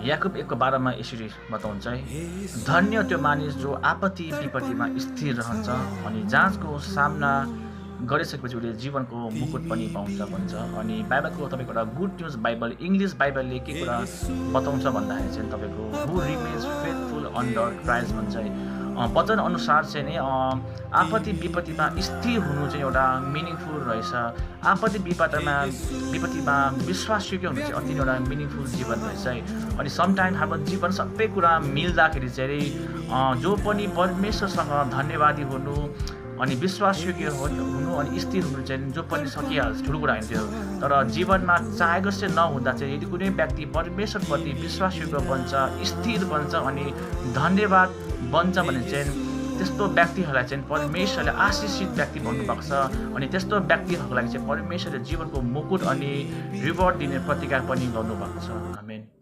याकुब 1:12 मा यसरी बताउँछ है, धन्य त्यो मानिस जो आपत्ति विपत्तिमा स्थिर रहन्छ अनि जाँचको सामना गरिसकेपछि उसले जीवनको मुकुट पनि पाउँछ भन्छ। अनि बाइबलको तपाईँको एउटा गुड न्युज बाइबल इङ्ग्लिस बाइबलले के कुरा बताउँछ भन्दाखेरि चाहिँ तपाईँको हु रिमेन्स फेथफुल अन्डर क्राइस्ट भन्छ है। वचन अनुसार चाहिँ नि आपत्ति विपत्तिमा स्थिर हुनु चाहिँ एउटा मिनिङफुल रहेछ। आपत्ति विपत्तिमा विश्वासयोग्य हुनु चाहिँ अति नै एउटा मिनिङफुल जीवन रहेछ है। अनि समटाइम हाम्रो जीवन सबै कुरा मिल्दाखेरि चाहिँ जो पनि परमेश्वरसँग धन्यवादी हुनु अनि विश्वासयोग्य हुनु अनि स्थिर हुनु चाहिँ जो पनि सकिहाल्छ, ठुलो कुरा होइन त्यो। तर जीवनमा चाहेको चाहिँ नहुँदा चाहिँ यदि कुनै व्यक्ति परमेश्वरप्रति विश्वासयोग्य बन्छ, स्थिर बन्छ अनि धन्यवाद बन्छ भने चाहिँ त्यस्तो व्यक्तिहरूलाई चाहिँ परमेश्वरले आशिषित व्यक्ति भन्नुभएको छ। अनि त्यस्तो व्यक्तिहरूको लागि चाहिँ परमेश्वरले जीवनको मुकुट अनि रिवार्ड दिने प्रतिज्ञा पनि गर्नुभएको छ। आमेन।